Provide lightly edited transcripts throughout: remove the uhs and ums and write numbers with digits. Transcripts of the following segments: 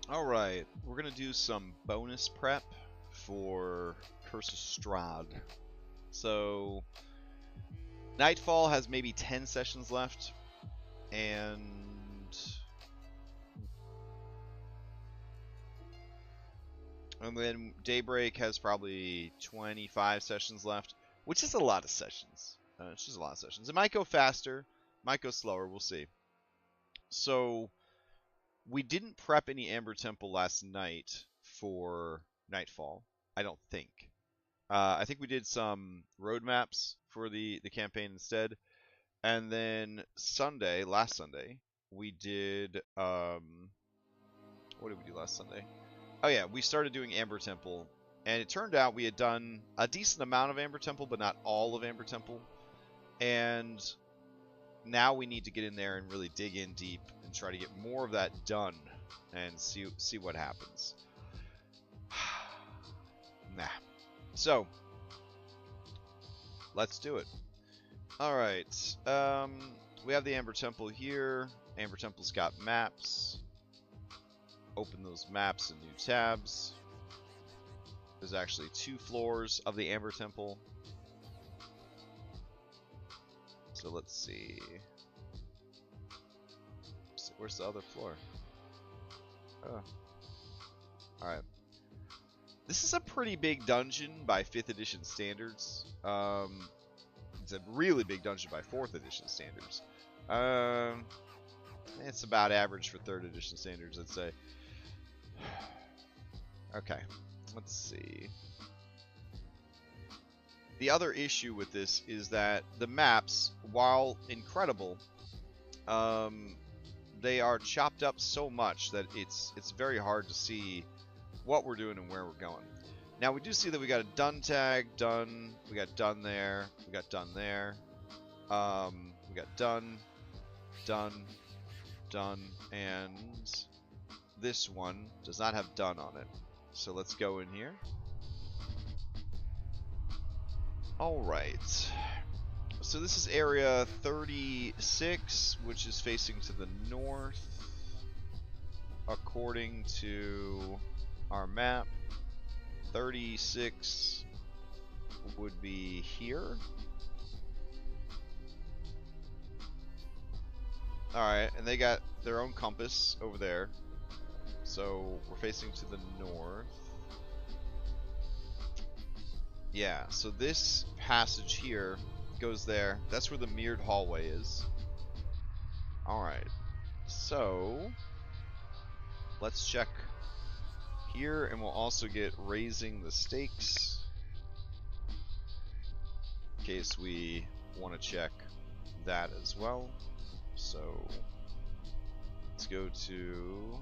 Alright, we're gonna do some bonus prep for Curse of Strahd. So, Nightfall has maybe 10 sessions left, and then Daybreak has probably 25 sessions left, which is a lot of sessions. It's just a lot of sessions. It might go faster, might go slower, we'll see. So, we didn't prep any Amber Temple last night for Nightfall, I don't think. I think we did some roadmaps for the campaign instead. And then Sunday, last Sunday, we did, what did we do last Sunday? Oh yeah, we started doing Amber Temple, and it turned out we had done a decent amount of Amber Temple, but not all of Amber Temple. And now we need to get in there and really dig in deep and try to get more of that done and see what happens. Nah. So, let's do it. Alright, we have the Amber Temple here. Amber Temple's got maps. Open those maps in new tabs. There's actually 2 floors of the Amber Temple. So let's see. Where's the other floor? Oh. Alright. This is a pretty big dungeon by 5th edition standards. It's a really big dungeon by 4th edition standards. It's about average for 3rd edition standards, I'd say. Okay, let's see. The other issue with this is that the maps, while incredible, they are chopped up so much that it's very hard to see what we're doing and where we're going. Now we do see that we got a done tag, done, we got done there, we got done there, we got done, done, done, and this one does not have done on it. So let's go in here. Alright. So this is area 36, which is facing to the north, according to our map. 36 would be here. Alright, and they got their own compass over there. So we're facing to the north. Yeah, so this passage here goes there. That's where the mirrored hallway is. Alright, so let's check here, and we'll also get raising the stakes in case we want to check that as well. So let's go to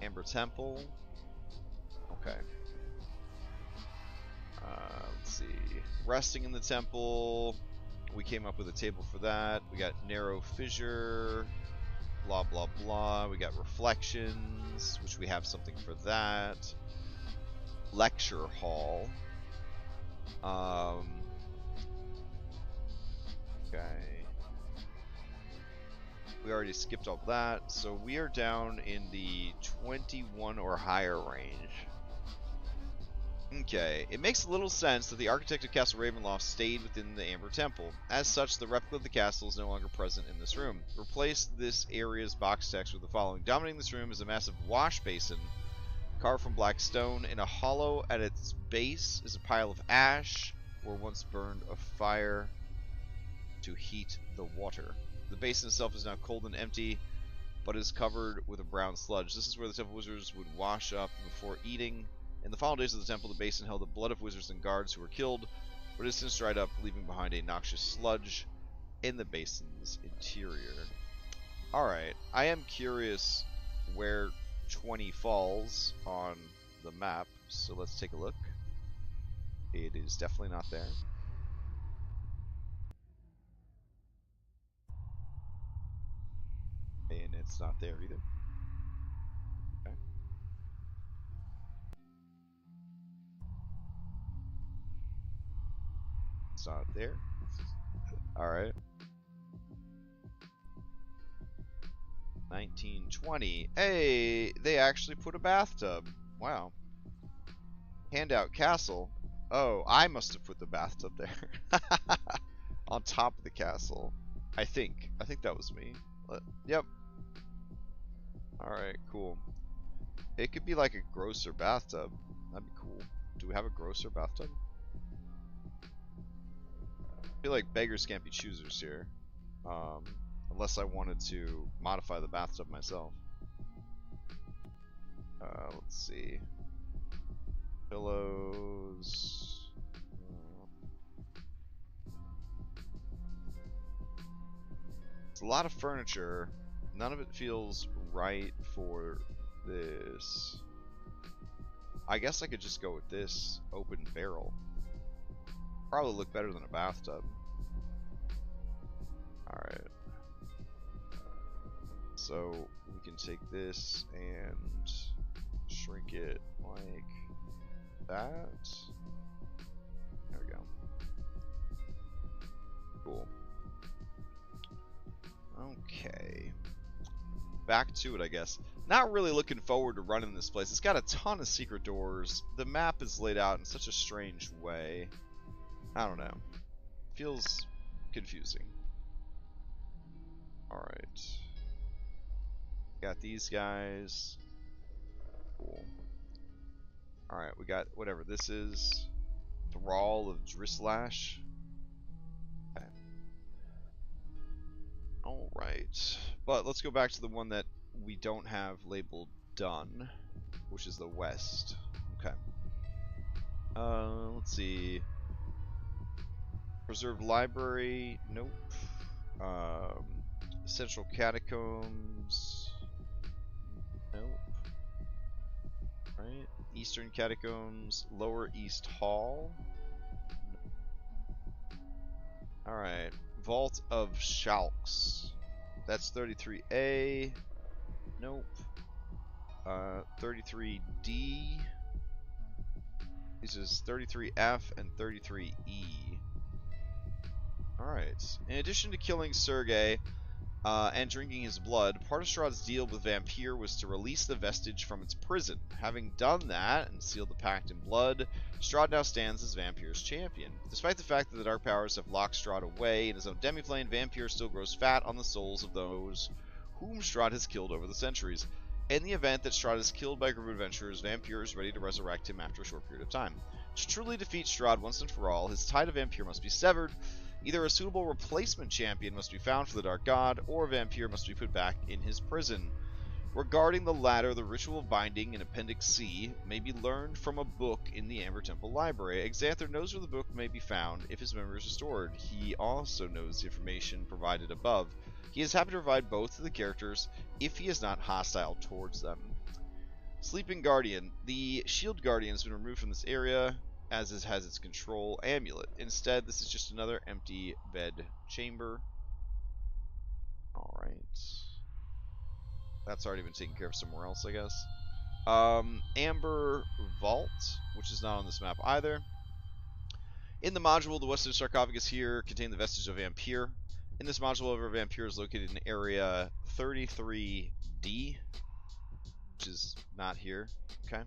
Amber Temple. Okay. Let's see. Resting in the temple. We came up with a table for that. We got narrow fissure. Blah, blah, blah. We got reflections, which we have something for that. Lecture hall. Okay. We already skipped all that. So we are down in the 21 or higher range. Okay, it makes a little sense that the architect of Castle Ravenloft stayed within the Amber Temple. As such, the replica of the castle is no longer present in this room. Replace this area's box text with the following. Dominating this room is a massive wash basin carved from black stone. In a hollow at its base is a pile of ash where once burned a fire to heat the water. The basin itself is now cold and empty, but is covered with a brown sludge. This is where the temple wizards would wash up before eating. In the final days of the temple, the basin held the blood of wizards and guards who were killed, but it has since dried up, leaving behind a noxious sludge in the basin's interior. Alright, I am curious where 20 falls on the map, so let's take a look. It is definitely not there. And it's not there either. Okay. It's not there. Alright. 1920. Hey, they actually put a bathtub. Wow. Handout castle. Oh, I must have put the bathtub there. On top of the castle. I think that was me. Yep. Alright, cool. It could be like a grosser bathtub. That'd be cool. Do we have a grosser bathtub? I feel like beggars can't be choosers here. Unless I wanted to modify the bathtub myself. Let's see. Pillows. It's a lot of furniture. None of it feels right for this. I guess I could just go with this open barrel. Probably look better than a bathtub. Alright. So we can take this and shrink it like that. There we go. Cool. Okay. Back to it, I guess. Not really looking forward to running this place. It's got a ton of secret doors. The map is laid out in such a strange way. I don't know. Feels confusing. Alright. Got these guys. Cool. Alright, we got whatever this is. Thrall of Drislash. Okay. Alright. But let's go back to the one that we don't have labeled done, which is the west. Okay. Let's see. Preserved library. Nope. Central catacombs. Nope. Right. Eastern catacombs. Lower East Hall. Alright. Vault of Shalks. That's 33A. Nope. 33D. This is 33F and 33E. Alright. In addition to killing Sergei and drinking his blood, part of Strahd's deal with Vampire was to release the vestige from its prison. Having done that and sealed the pact in blood, Strahd now stands as Vampire's champion. Despite the fact that the Dark Powers have locked Strahd away in his own demiplane, Vampire still grows fat on the souls of those whom Strahd has killed over the centuries. In the event that Strahd is killed by a group of adventurers, Vampire is ready to resurrect him after a short period of time. To truly defeat Strahd once and for all, his tie to Vampire must be severed. Either a suitable replacement champion must be found for the Dark God, or Vampire must be put back in his prison. Regarding the latter, the ritual of binding in Appendix C may be learned from a book in the Amber Temple Library. Xanther knows where the book may be found if his memory is restored. He also knows the information provided above. He is happy to provide both to the characters if he is not hostile towards them. Sleeping Guardian. The Shield Guardian has been removed from this area, as it has its control amulet. Instead, this is just another empty bed chamber. Alright. That's already been taken care of somewhere else, I guess. Amber Vault, which is not on this map either. In the module, the western sarcophagus here contain the vestige of Vampire. In this module, however, Vampire is located in area 33D, which is not here. Okay.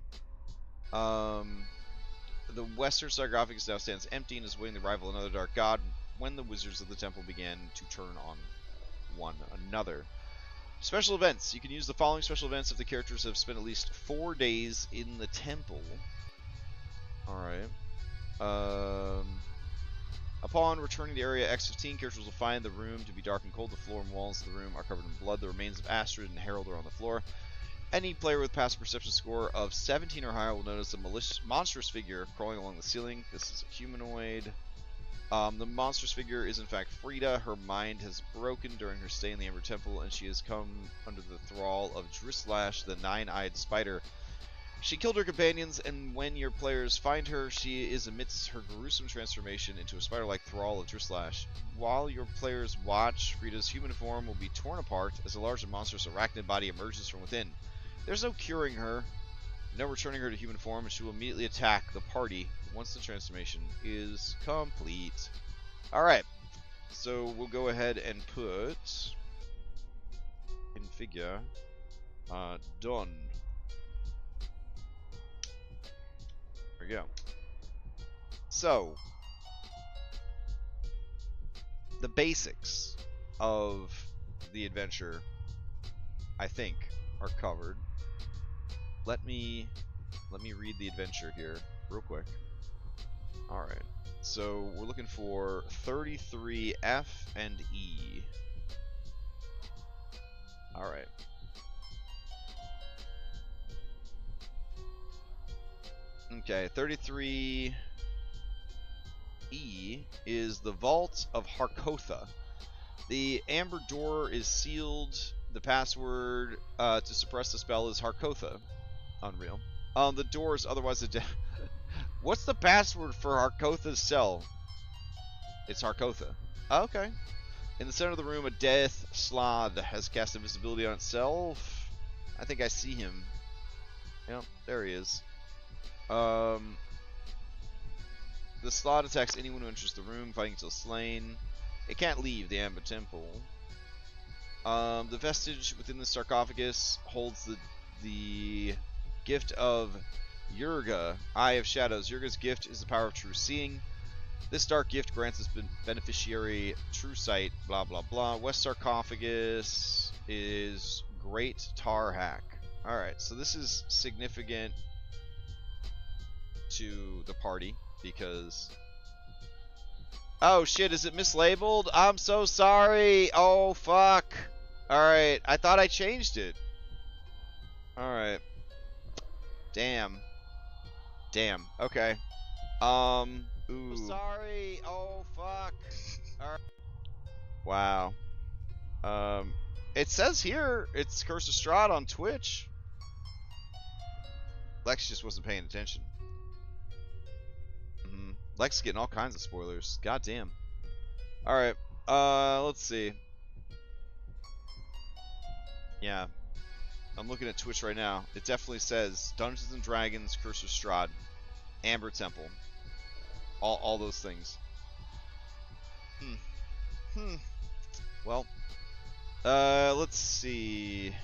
The western sarcophagus now stands empty and is waiting the arrival of another dark god when the wizards of the temple began to turn on one another. Special events. You can use the following special events if the characters have spent at least 4 days in the temple. Alright. Upon returning to area X15, characters will find the room to be dark and cold. The floor and walls of the room are covered in blood. The remains of Astrid and Harold are on the floor. Any player with passive perception score of 17 or higher will notice a monstrous figure crawling along the ceiling. This is a humanoid. The monstrous figure is in fact Frida. Her mind has broken during her stay in the Amber Temple, and she has come under the thrall of Drislash, the nine-eyed spider. She killed her companions, and when your players find her, she is amidst her gruesome transformation into a spider-like thrall of Drislash. While your players watch, Frida's human form will be torn apart as a large and monstrous arachnid body emerges from within. There's no curing her, no returning her to human form, and she will immediately attack the party once the transformation is complete. Alright, so we'll go ahead and put Configure. Done. There we go. So, the basics of the adventure, I think, are covered. Let me read the adventure here real quick. All right. So we're looking for 33 F and E. All right. Okay, 33 E is the Vault of Harkotha. The amber door is sealed. The password to suppress the spell is Harkotha. Unreal. The door is otherwise a What's the password for Harkotha's cell? It's Harkotha. Okay. In the center of the room, a death Strahd has cast invisibility on itself. I think I see him. Yep, there he is. The Strahd attacks anyone who enters the room, fighting until slain. It can't leave the Amber Temple. The vestige within the sarcophagus holds the gift of Yurga, Eye of Shadows. Yurga's gift is the power of true seeing. This dark gift grants its beneficiary true sight, blah blah blah. West sarcophagus is Great Tar Hack. Alright, so this is significant to the party because... Oh shit, is it mislabeled? I'm so sorry! Oh fuck! Alright, I thought I changed it. Alright. Damn. Damn, okay. Ooh. Sorry. Oh fuck. Alright. Wow. It says here it's Curse of Strahd on Twitch. Lex just wasn't paying attention. Lex is getting all kinds of spoilers. God damn. Alright. Let's see. Yeah. I'm looking at Twitch right now. It definitely says Dungeons and Dragons, Curse of Strahd, Amber Temple. All those things. Well, let's see.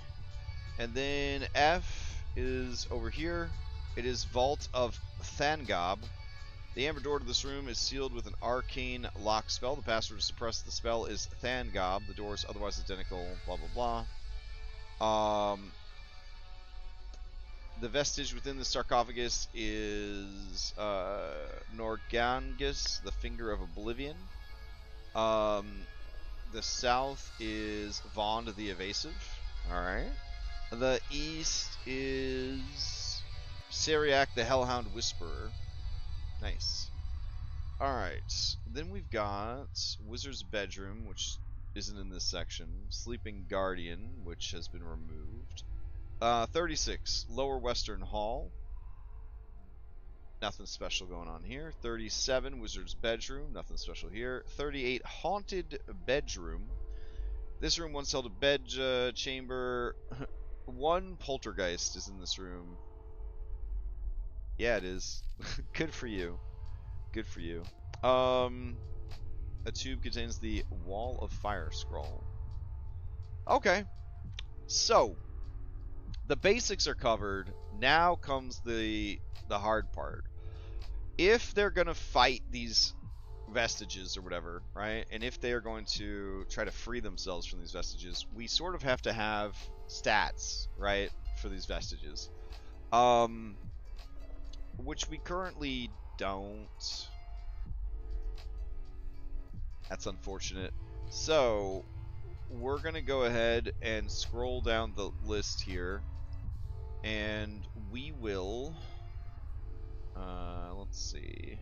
And then F is over here. It is Vault of Thangob. The amber door to this room is sealed with an arcane lock spell. The password to suppress the spell is Thangob. The door is otherwise identical, blah blah blah. The vestige within the sarcophagus is Norgangus, the Finger of Oblivion. The south is Vond the Evasive. Alright. The east is Syriac, the Hellhound Whisperer. Nice. Alright. Then we've got Wizard's Bedroom, which isn't in this section. Sleeping Guardian, which has been removed. 36, Lower Western Hall. Nothing special going on here. 37, Wizard's Bedroom. Nothing special here. 38, Haunted Bedroom. This room once held a bed chamber. One poltergeist is in this room. Yeah, it is. Good for you. Good for you. A tube contains the Wall of Fire scroll. Okay. So, the basics are covered. Now comes the hard part. If they're gonna fight these vestiges or whatever, right? And if they are going to try to free themselves from these vestiges, we sort of have to have stats, right, for these vestiges. Which we currently don't. That's unfortunate. So, we're gonna go ahead and scroll down the list here. And we will, let's see.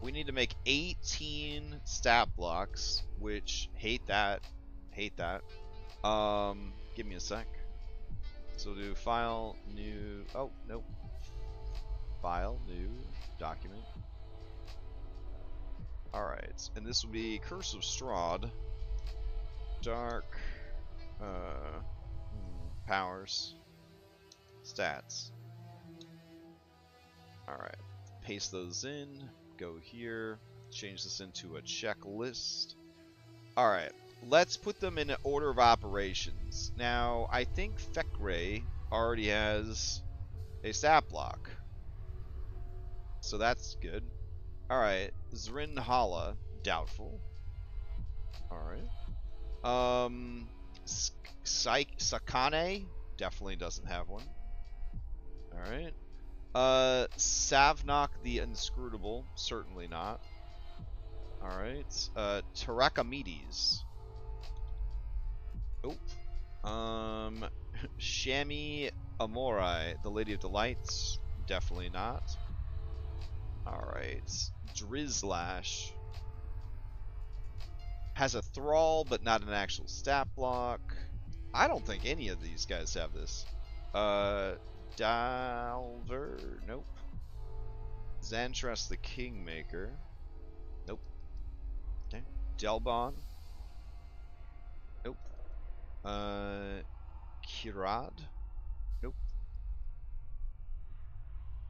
We need to make 18 stat blocks, which hate that. Hate that. Give me a sec. So we'll do file, new, oh, nope. File, new, document. Alright, and this will be Curse of Strahd. Dark, powers. Stats. Alright. Paste those in. Go here. Change this into a checklist. Alright. let's put them in an order of operations. Now, I think Fekre already has a stat block, so that's good. Alright, Zrin Hala, doubtful. Alright. Sakane, definitely doesn't have one. Alright. Savnok the Inscrutable, certainly not. Alright. Tarakamedes. Oh. Shami Amorai, the Lady of Delights, definitely not. Alright. Drizlash. Has a Thrall, but not an actual stat block. I don't think any of these guys have this. Dalver? Nope. Xantras the Kingmaker. Nope. Okay. Delbon? Nope. Kirad? Nope.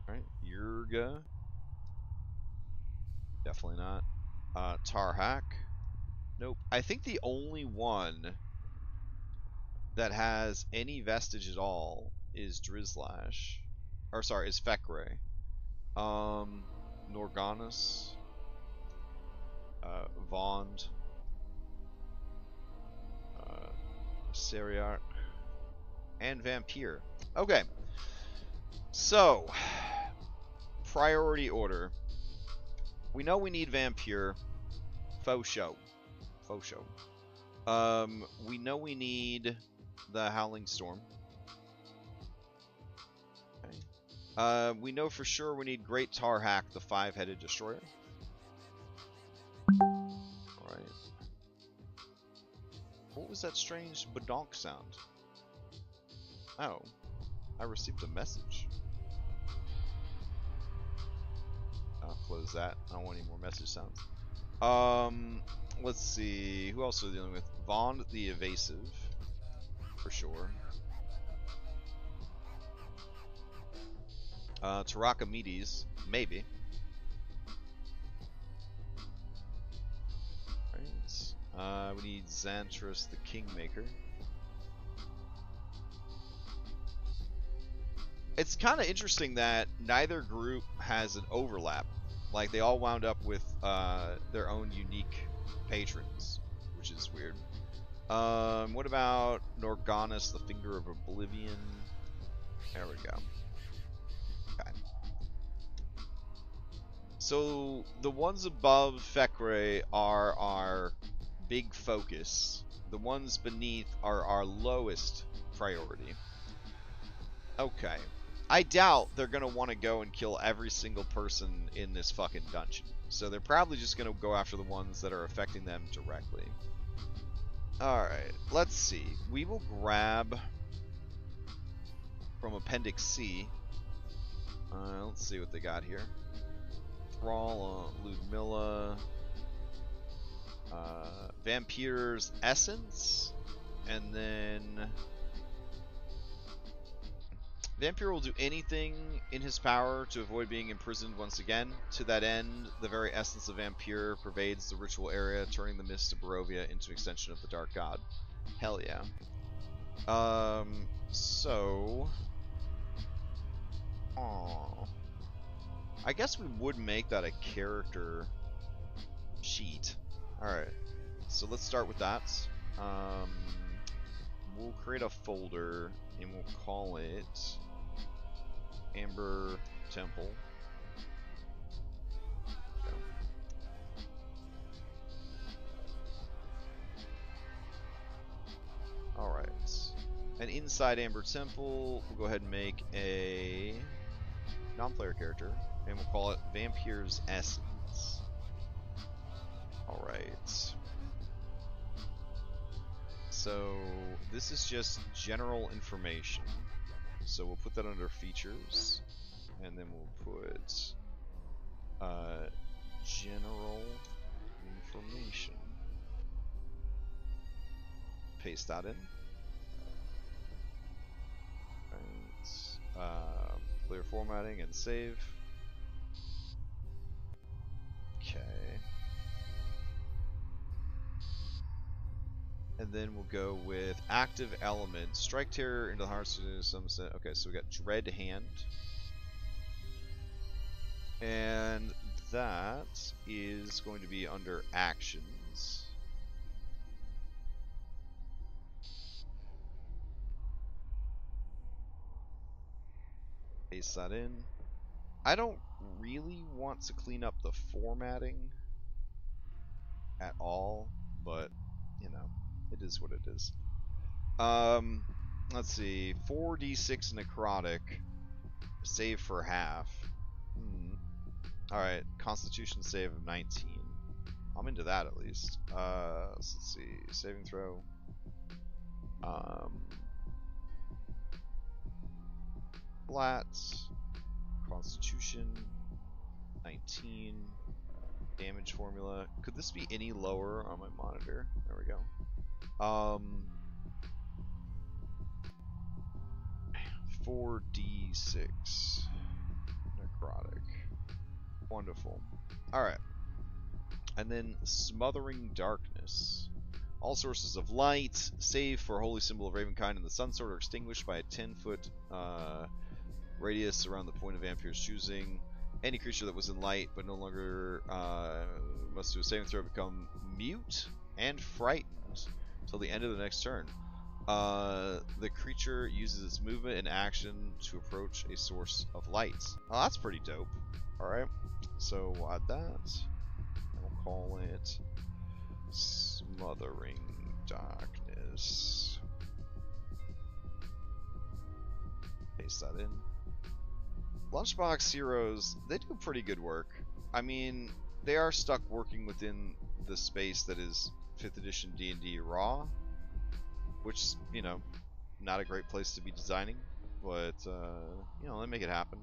Alright. Yurga? Definitely not. Tarhak? Nope. I think the only one that has any vestige at all is Drizlash. Or sorry, is Fekre. Norganus. Vond. Seriarch. And Vampire. Okay. So, priority order. We know we need Vampire. Faux show. Faux show. We know we need the Howling Storm. Okay. We know for sure we need Great Tarhak, the 5-headed destroyer. Alright. What was that strange badonk sound? Oh. I received a message. I'll close that. I don't want any more message sounds. Let's see. Who else are we dealing with? Vond the Evasive. For sure. Tarakamedes. Maybe. Right. We need Xantras the Kingmaker. It's kind of interesting that neither group has an overlap. Like, they all wound up with their own unique patrons, which is weird. What about Norganus, the Finger of Oblivion? There we go. Okay. So, the ones above Fekre are our big focus. The ones beneath are our lowest priority. Okay. I doubt they're going to want to go and kill every single person in this fucking dungeon. So they're probably just going to go after the ones that are affecting them directly. Alright, let's see. We will grab from Appendix C. Let's see what they got here. Thrall, Ludmilla, Vampire's Essence, and then Vampire will do anything in his power to avoid being imprisoned once again. To that end, the very essence of Vampire pervades the ritual area, turning the mists of Barovia into an extension of the Dark God. Hell yeah. So... Aww. I guess we would make that a character sheet. Alright, so let's start with that. We'll create a folder, and we'll call it Amber Temple. Okay. Alright. And inside Amber Temple, we'll go ahead and make a non-player character, and we'll call it Vampire's Essence. Alright. So, this is just general information. So we'll put that under features, and then we'll put general information. Paste that in. Right. Clear formatting and save. Okay. then we'll go with active element. Strike terror into the hearts to some extent. Okay, so we got Dread Hand. And that is going to be under actions. Paste that in. I don't really want to clean up the formatting at all, but you know, it is what it is. Let's see, 4d6 necrotic, save for half. Alright, Constitution save of 19. I'm into that at least. So let's see, saving throw. Flat, Constitution, 19. Damage formula. Could this be any lower on my monitor? There we go. 4d6 necrotic. Wonderful. Alright. And then Smothering Darkness. All sources of light, save for Holy Symbol of Ravenkind and the Sun Sword, are extinguished by a 10-foot radius around the point of Vampir's choosing. Any creature that was in light but no longer must do a saving throw become mute and frightened until the end of the next turn. The creature uses its movement and action to approach a source of light. Oh, that's pretty dope. Alright, so we'll add that. And we'll call it Smothering Darkness. Paste that in. Lunchbox Heroes, they do pretty good work. I mean, they are stuck working within the space that is 5th edition D&D raw, which, you know, not a great place to be designing, but, you know, they make it happen.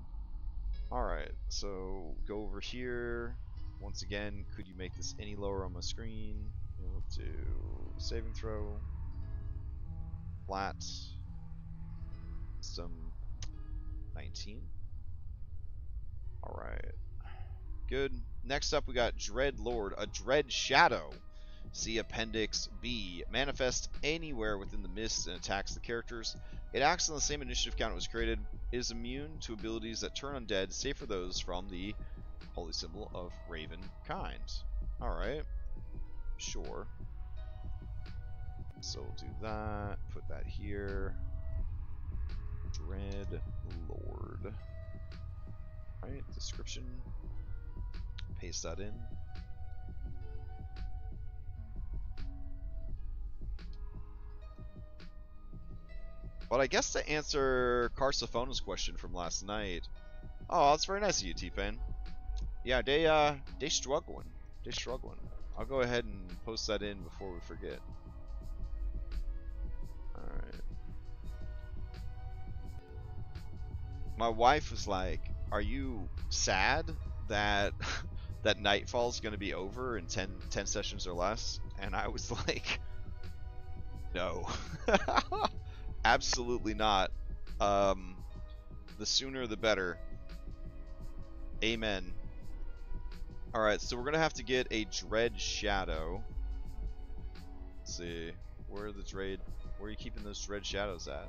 Alright, so go over here. Once again, could you make this any lower on my screen? We'll do saving throw. Flat. Some 19. Alright. Good. Next up we got Dread Lord, a Dread Shadow. See Appendix B. Manifest anywhere within the mist and attacks the characters. It acts on the same initiative count it was created. It is immune to abilities that turn undead, save for those from the Holy Symbol of Ravenkind. Alright. Sure. So we'll do that. Put that here. Dread Lord. Alright, description. Paste that in. But I guess to answer Carsophona's question from last night. Oh, that's very nice of you, T-Pain. Yeah, they struggling. They struggling. I'll go ahead and post that in before we forget. Alright. My wife was like, are you sad that that Nightfall's going to be over in 10 sessions or less? And I was like, no. Absolutely not. The sooner the better. Amen. Alright, so we're going to have to get a Dread Shadow. Let's see. Where are you keeping those Dread Shadows at?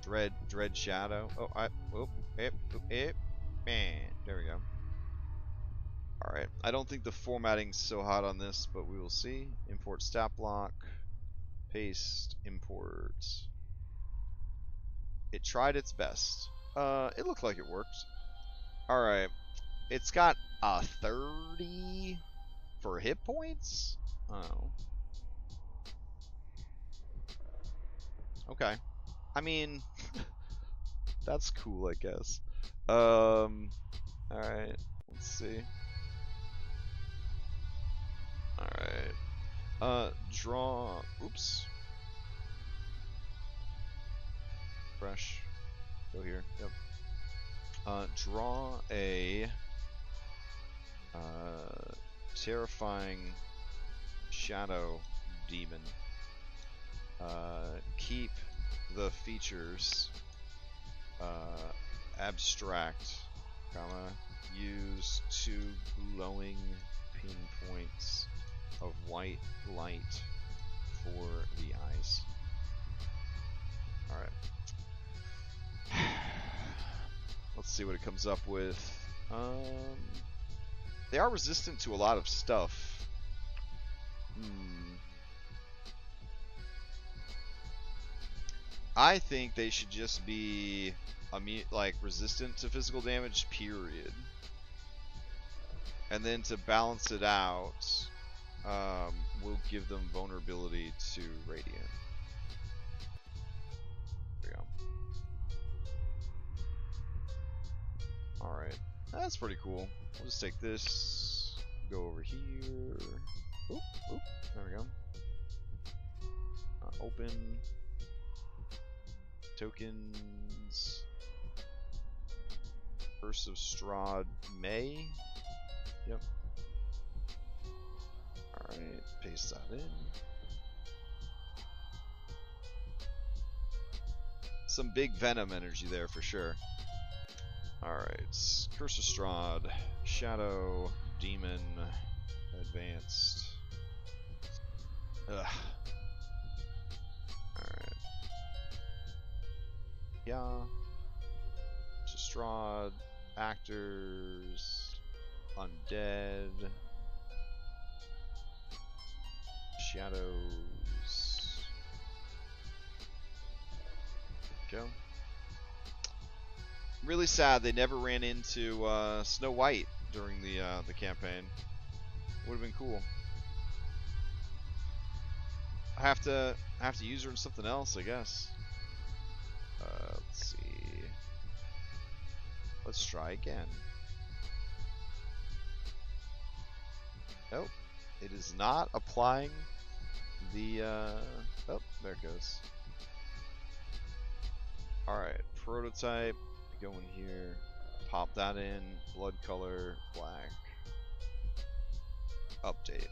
Dread Shadow. Oh, man. There we go. Alright. I don't think the formatting's so hot on this, but we will see. Import stat block. Paste. Import. It tried its best. It looked like it worked. Alright. It's got a 30 for hit points? Oh. Okay. I mean, that's cool, I guess. Alright. Let's see. Alright. Draw. Oops. Fresh. Go here. Yep. Draw a terrifying shadow demon. Keep the features abstract, comma, use 2 glowing pinpoints of white light for the eyes. Alright. Let's see what it comes up with. They are resistant to a lot of stuff. I think they should just be like resistant to physical damage, period. And then to balance it out, we'll give them vulnerability to radiant. There we go. Alright, that's pretty cool. We'll just take this, go over here. Oop, oop, there we go. Open. Tokens. Curse of Strahd May. Yep. Alright, paste that in. Some big Venom energy there for sure. Alright, Curse of Strahd, Shadow, Demon, Advanced. Ugh. Alright. Yeah. Strahd, Actors, Undead, Shadows. Go. Really sad they never ran into Snow White during the campaign. Would have been cool. I have to use her in something else, I guess. Let's see. Let's try again. Nope. It is not applying the oh, there it goes. Alright, prototype. Go in here. Pop that in. Blood color, black. Update.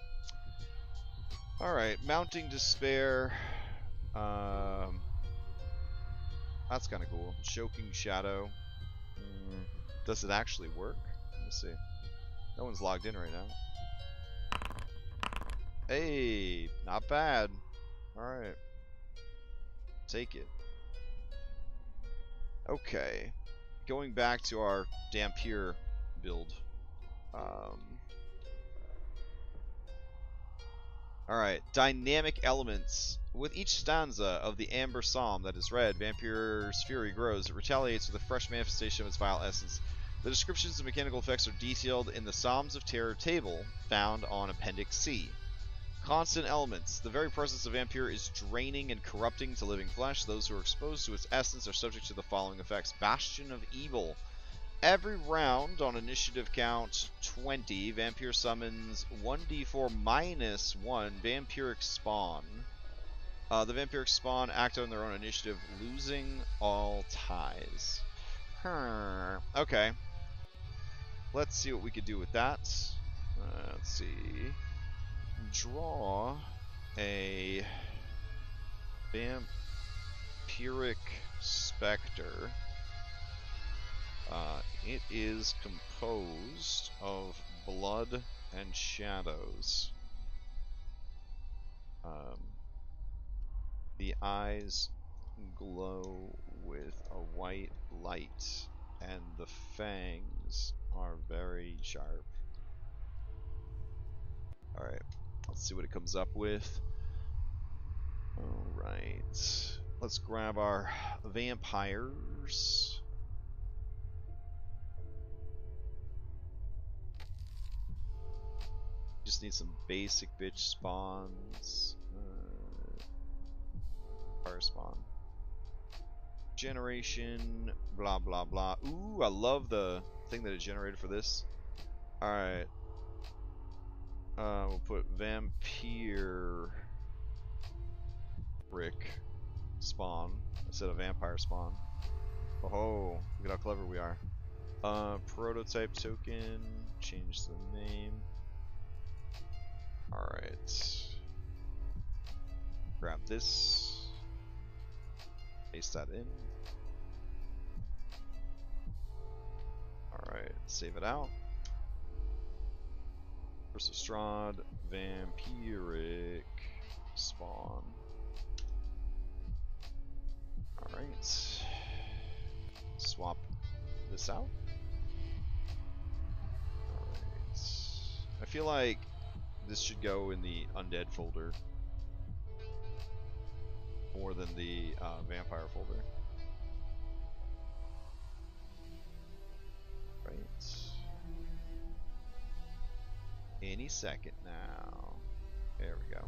Alright, Mounting Despair. That's kind of cool. Choking Shadow. Does it actually work? Let me see. No one's logged in right now. Hey, not bad. Alright. Take it. Okay. Going back to our Dampier build. Alright, dynamic elements. With each stanza of the Amber Psalm that is read, Vampir's fury grows. It retaliates with a fresh manifestation of its vile essence. The descriptions of mechanical effects are detailed in the Psalms of Terror table found on Appendix C. Constant elements. The very presence of Vampire is draining and corrupting to living flesh. Those who are exposed to its essence are subject to the following effects. Bastion of Evil. Every round on initiative count 20, Vampire summons 1d4 minus 1 Vampiric Spawn. The Vampiric Spawn act on their own initiative, losing all ties. Okay. Let's see what we could do with that. Let's see. Draw a Vampiric Spectre. It is composed of blood and shadows. The eyes glow with a white light, and the fangs are very sharp. Alright, let's see what it comes up with. Alright, let's grab our vampires. Just need some basic bitch spawns. Fire spawn. Generation, blah blah blah. Ooh, I love the thing that it generated for this. Alright. We'll put Vampire Brick spawn instead of Vampire spawn. Oh, look at how clever we are. Prototype token, change the name. Alright. Grab this. Paste that in. Alright, save it out. Curse of Strahd, vampiric spawn. Alright. Swap this out. Alright. I feel like this should go in the undead folder more than the vampire folder. Right. Any second now. There we go.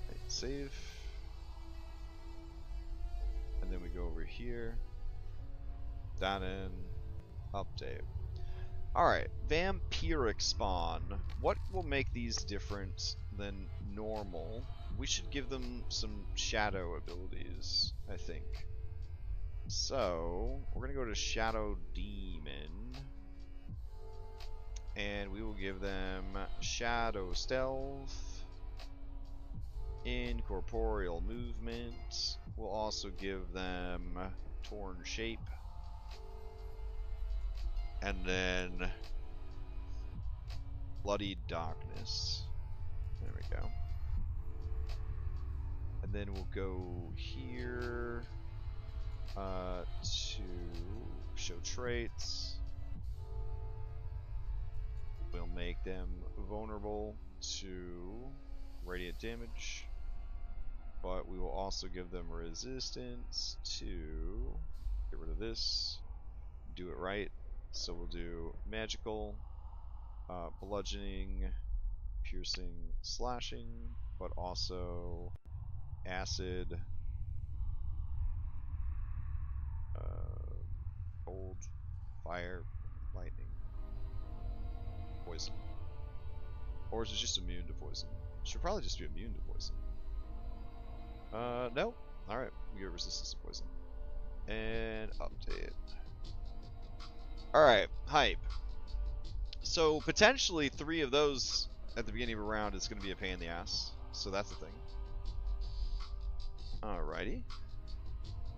Right, save. And then we go over here. That in. Update. Alright, vampiric spawn. What will make these different than normal? We should give them some shadow abilities, I think. So, we're going to go to Shadow Demon. And we will give them Shadow Stealth, Incorporeal Movement. We'll also give them Torn Shape. And then Bloody Darkness. There we go. And then we'll go here to show traits. We'll make them vulnerable to radiant damage, but we will also give them resistance to, get rid of this, do it right. So we'll do magical, bludgeoning, piercing, slashing, but also acid, cold, fire, lightning, poison. Or is it just immune to poison? Should probably just be immune to poison. No. Alright, we get resistance to poison. And update. Alright, hype. So potentially 3 of those at the beginning of a round is going to be a pain in the ass. So that's the thing. Alrighty.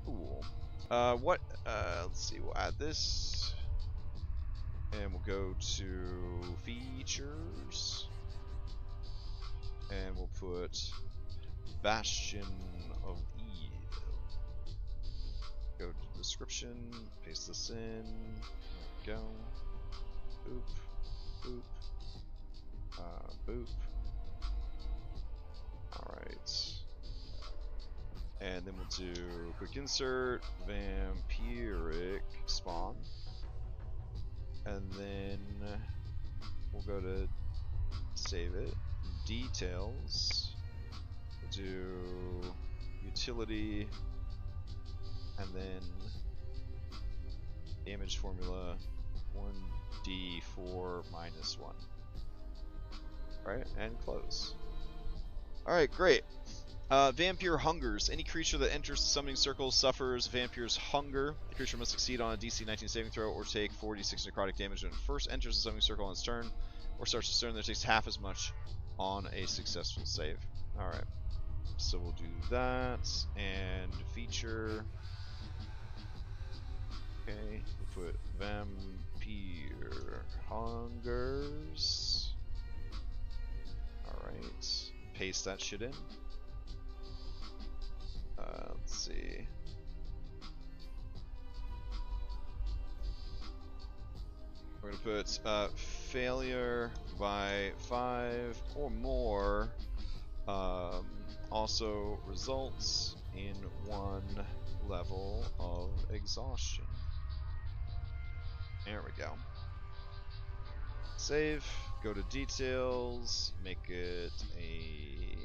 Cool. Let's see, we'll add this. And we'll go to features. And we'll put Bastion of Evil. Go to description, paste this in. There we go. Boop. Boop. Boop. Alright. And then we'll do quick insert, vampiric spawn. And then we'll go to save it. Details. We'll do utility. And then damage formula 1d4 minus 1. Right, and close. Alright, great. Vampire hungers. Any creature that enters the summoning circle suffers vampire's hunger. The creature must succeed on a DC 19 saving throw or take 4d6 necrotic damage when it first enters the summoning circle on its turn, or starts its turn that takes half as much on a successful save. Alright. So we'll do that. And feature. Okay. We'll put vampire hungers. Alright. Paste that shit in. Let's see. We're going to put failure by 5 or more also results in 1 level of exhaustion. There we go. Save, go to details, make it a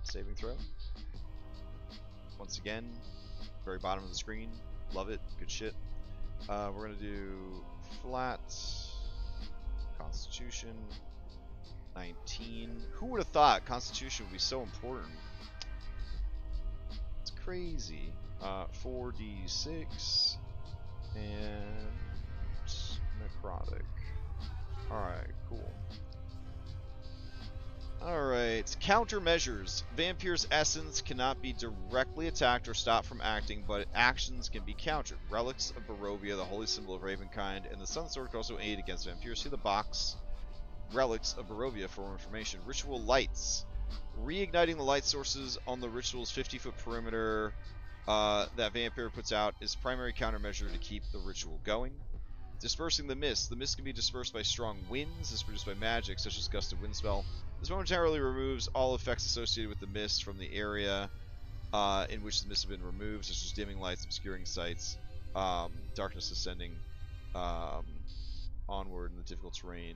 saving throw. Once again, very bottom of the screen. Love it. Good shit. We're going to do flat Constitution 19. Who would have thought Constitution would be so important? It's crazy. 4d6 and necrotic. Alright, cool. Alright. Alright, countermeasures. Vampir's essence cannot be directly attacked or stopped from acting, but actions can be countered. Relics of Barovia, the holy symbol of Ravenkind, and the Sun Sword can also aid against vampires. See the box. Relics of Barovia for more information. Ritual lights. Reigniting the light sources on the ritual's 50-foot perimeter that Vampire puts out is primary countermeasure to keep the ritual going. Dispersing the mist. The mist can be dispersed by strong winds, as produced by magic, such as Gust of Wind spell. This momentarily removes all effects associated with the mist from the area in which the mist has been removed, such as dimming lights, obscuring sights, darkness ascending onward in the difficult terrain.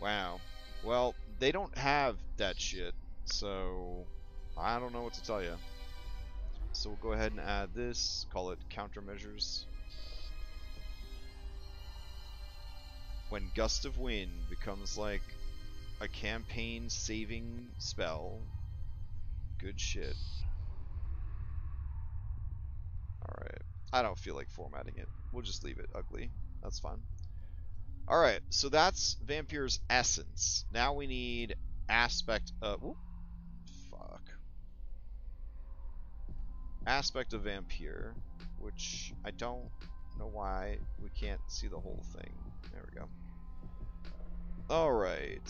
Wow. Well, they don't have that shit, so I don't know what to tell you. So we'll go ahead and add this, call it countermeasures. When Gust of Wind becomes like a campaign saving spell, good shit. Alright, I don't feel like formatting it. We'll just leave it ugly. That's fine. Alright, so that's Vampire's essence. Now we need aspect of... Whoop, fuck. Aspect of Vampire, which I don't know why we can't see the whole thing. There we go. Alright.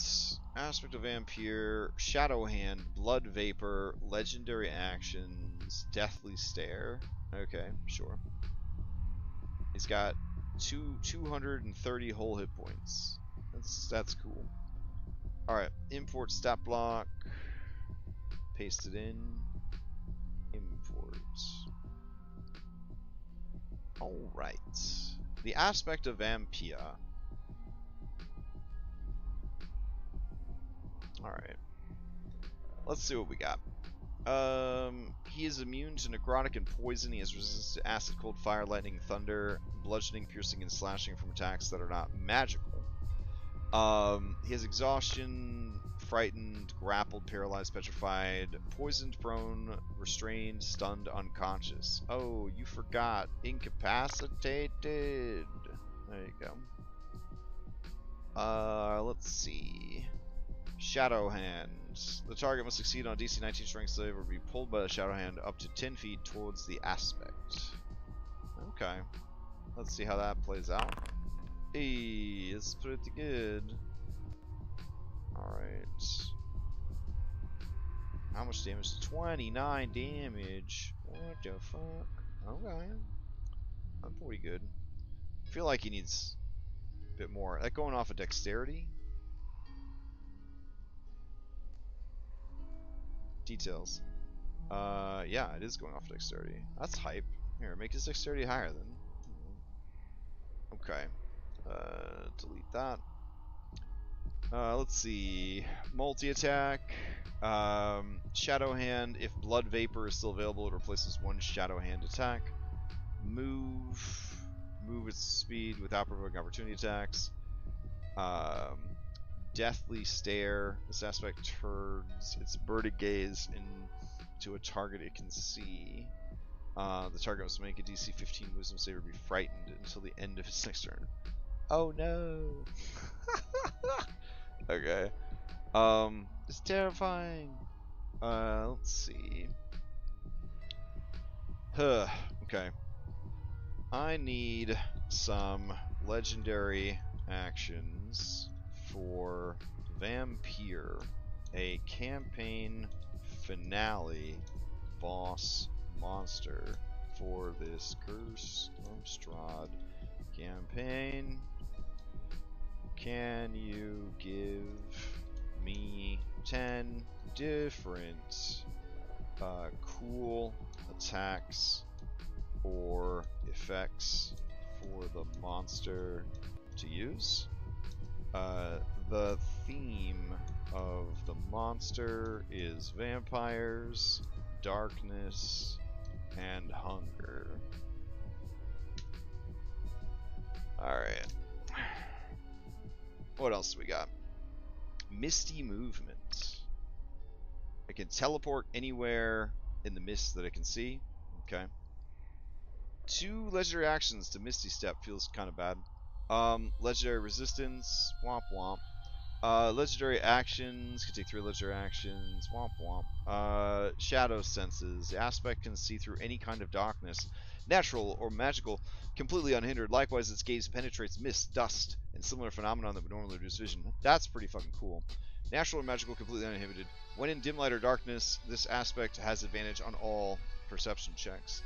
Aspect of Vampire, Shadow Hand, Blood Vapor, Legendary Actions, Deathly Stare. Okay, sure. He's got 230 whole hit points. That's cool. Alright, import stat block. Paste it in. Import. Alright. The aspect of Vampire. Alright. Let's see what we got. He is immune to necrotic and poison. He has resistance to acid, cold, fire, lightning, thunder, bludgeoning, piercing, and slashing from attacks that are not magical. He has exhaustion, frightened, grappled, paralyzed, petrified, poisoned, prone, restrained, stunned, unconscious. Oh, you forgot. Incapacitated. There you go. Let's see. Shadow Hand. The target must succeed on a DC 19 strength save or be pulled by the Shadow Hand up to 10 feet towards the aspect. Okay. Let's see how that plays out. Hey, it's pretty good. Alright. How much damage? 29 damage. What the fuck? Okay. I'm pretty good. I feel like he needs a bit more. That going off of dexterity? Details. Yeah, it is going off dexterity. That's hype. Here, make his dexterity higher then. Okay. Delete that. Let's see. Multi-attack. Shadow Hand. If Blood Vapor is still available, it replaces one Shadow Hand attack. Move. Move its speed without provoking opportunity attacks. Deathly Stare. This aspect turns its birded gaze into a target it can see. The target must make a DC 15 Wisdom save or be frightened until the end of its next turn. Oh no! Okay. It's terrifying. Let's see. Okay. I need some legendary actions for Vampire, a campaign finale boss monster for this Curse of Strahd campaign. Can you give me 10 different cool attacks or effects for the monster to use? The theme of the monster is vampires, darkness, and hunger. Alright. What else do we got? Misty movement. I can teleport anywhere in the mist that I can see. Okay. 2 legendary actions to Misty Step feels kind of bad. Legendary resistance, womp womp. Legendary actions can take 3 legendary actions. Womp womp. Shadow senses. The aspect can see through any kind of darkness, natural or magical, completely unhindered. Likewise, its gaze penetrates mist, dust, and similar phenomena that would normally reduce vision. That's pretty fucking cool. Natural or magical, completely uninhibited. When in dim light or darkness, this aspect has advantage on all perception checks.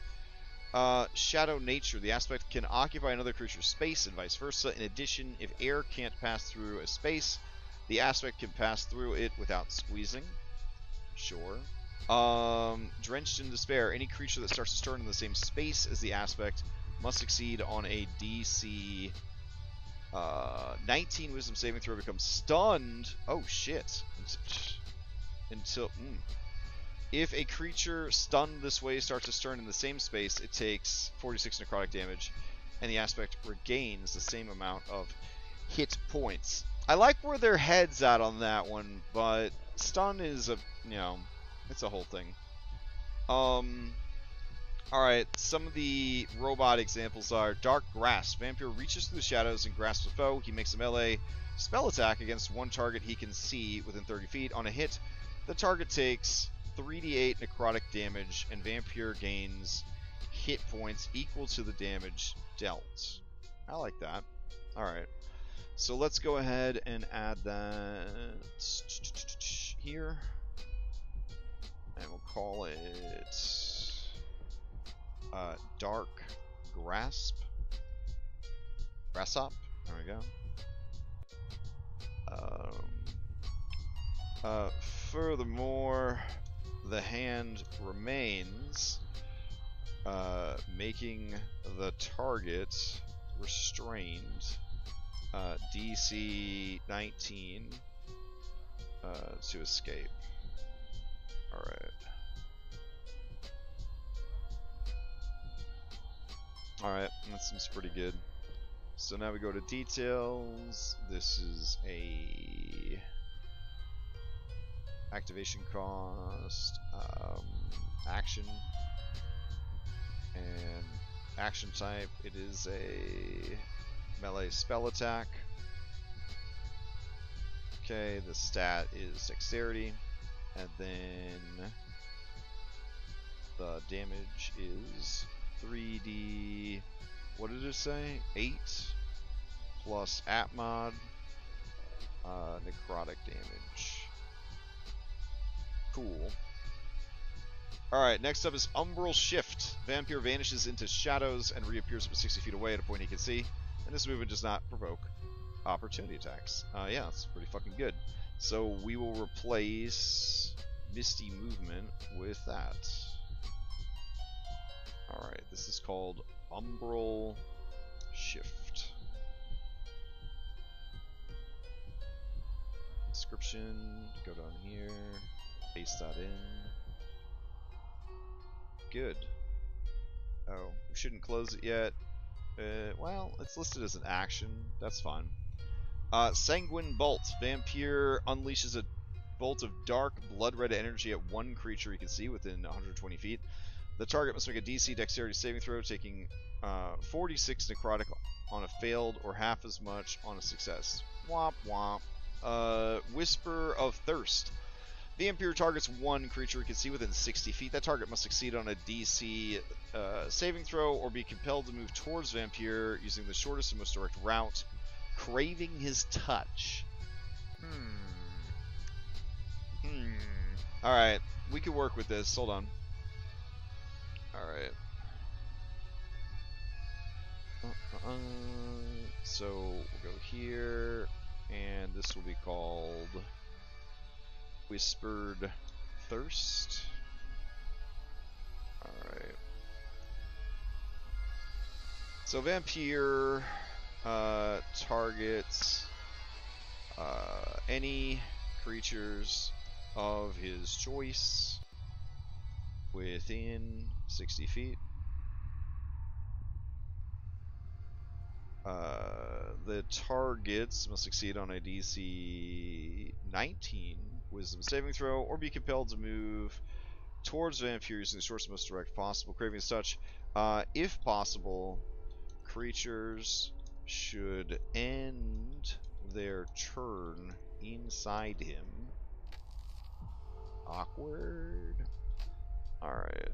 Shadow nature. The aspect can occupy another creature's space and vice versa. In addition, if air can't pass through a space, the aspect can pass through it without squeezing. Sure. Drenched in despair. Any creature that starts to stir in the same space as the aspect must succeed on a DC 19 Wisdom saving throw. Becomes stunned. Oh shit. Until if a creature stunned this way starts to stir in the same space, it takes 46 necrotic damage, and the aspect regains the same amount of hit points. I like where their head's at on that one, but stun is a, it's a whole thing. Alright, some of the robot examples are Dark Grasp. Vampire reaches through the shadows and grasps a foe. He makes a melee spell attack against one target he can see within 30 feet. On a hit, the target takes 3d8 necrotic damage, and Vampire gains hit points equal to the damage dealt. I like that. Alright. So let's go ahead and add that here. And we'll call it Dark Grasp. Grassop. There we go. Furthermore, the hand remains, making the target restrained. DC 19 to escape. Alright. Alright, that seems pretty good. So now we go to details. This is a activation cost, action, and action type. It is a melee spell attack. Okay, the stat is dexterity, and then the damage is 3d. What did it say? 8 plus Atmod necrotic damage. Cool. Alright, next up is Umbral Shift. Vampire vanishes into shadows and reappears up to 60 feet away at a point he can see. And this movement does not provoke opportunity attacks. Yeah, that's pretty fucking good. So we will replace Misty Movement with that. Alright, this is called Umbral Shift. Description, go down here, paste that in. Good. Oh, we shouldn't close it yet. Well, it's listed as an action. That's fine. Sanguine Bolt. Vampire unleashes a bolt of dark, blood-red energy at one creature he can see within 120 feet. The target must make a DC Dexterity saving throw, taking 46 necrotic on a failed or half as much on a success. Womp womp. Whisper of Thirst. Vampire targets one creature he can see within 60 feet. That target must succeed on a DC saving throw or be compelled to move towards Vampire using the shortest and most direct route, craving his touch. Alright, we can work with this. Hold on. Alright. So we'll go here, and this will be called Whispered Thirst. Alright. So Vampire targets any creatures of his choice within 60 feet. The targets must succeed on a DC 19 Wisdom saving throw or be compelled to move towards Vampire using the shortest most direct possible, craving his touch. If possible, creatures should end their turn inside him. Awkward. Alright.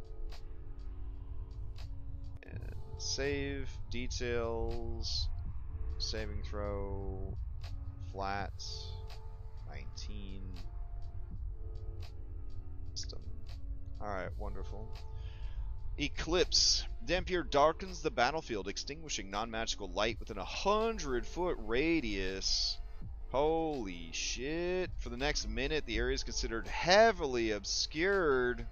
And save. Details. Saving throw. Flat. 19. System. Alright, wonderful. Eclipse. Dampier darkens the battlefield, extinguishing non-magical light within a 100-foot radius. Holy shit. For the next minute, the area is considered heavily obscured.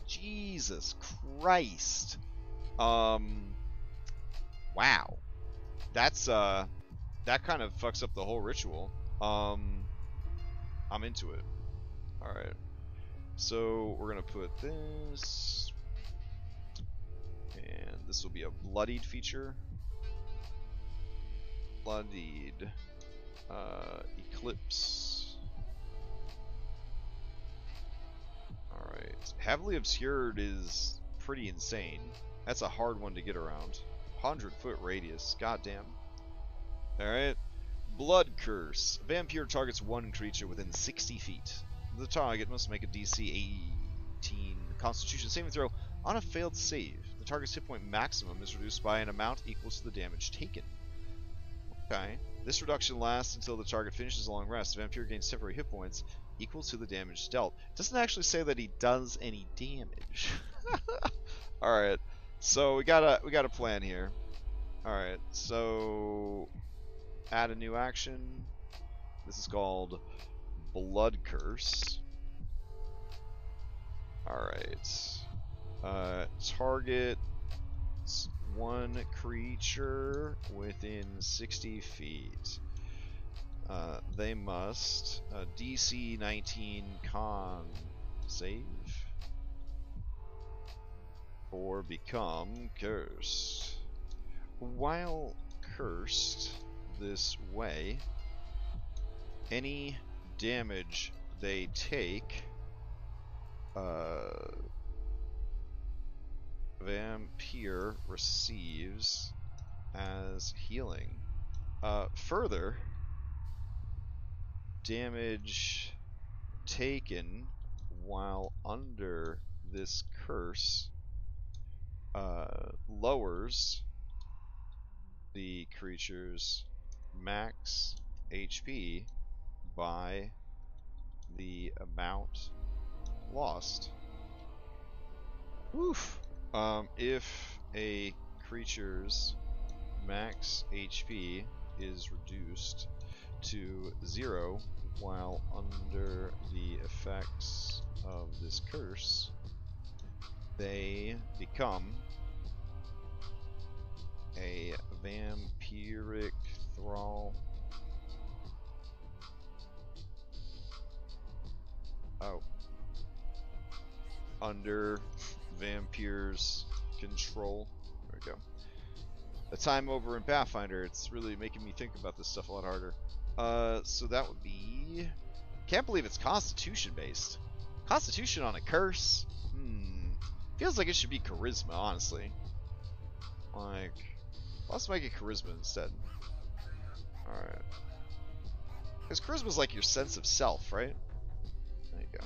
Jesus Christ. Wow. That's, that kind of fucks up the whole ritual. I'm into it. Alright. So, we're gonna put this... And this will be a bloodied feature. Bloodied. Eclipse. Alright. Heavily obscured is pretty insane. That's a hard one to get around. 100-foot radius. Goddamn. Alright. Blood Curse. Vampire targets one creature within 60 feet. The target must make a DC 18 Constitution saving throw on a failed save. The target's hit point maximum is reduced by an amount equal to the damage taken. Okay. This reduction lasts until the target finishes a long rest. The vampire gains temporary hit points equal to the damage dealt. It doesn't actually say that he does any damage. Alright. So we got a plan here. Alright, so add a new action. This is called Blood Curse. Alright. Target one creature within 60 feet. They must DC 19 con save or become cursed. While cursed this way, any damage they take vampire receives as healing. Further, damage taken while under this curse lowers the creature's max HP by the amount lost. Oof. If a creature's max HP is reduced to 0 while under the effects of this curse, they become a vampiric thrall. Oh. Under vampire's control. There we go. The time over in Pathfinder, it's really making me think about this stuff a lot harder. So that would be... Can't believe it's Constitution based. Constitution on a curse? Feels like it should be Charisma, honestly. Like, let's make it Charisma instead. Alright. Because Charisma's like your sense of self, right? There you go.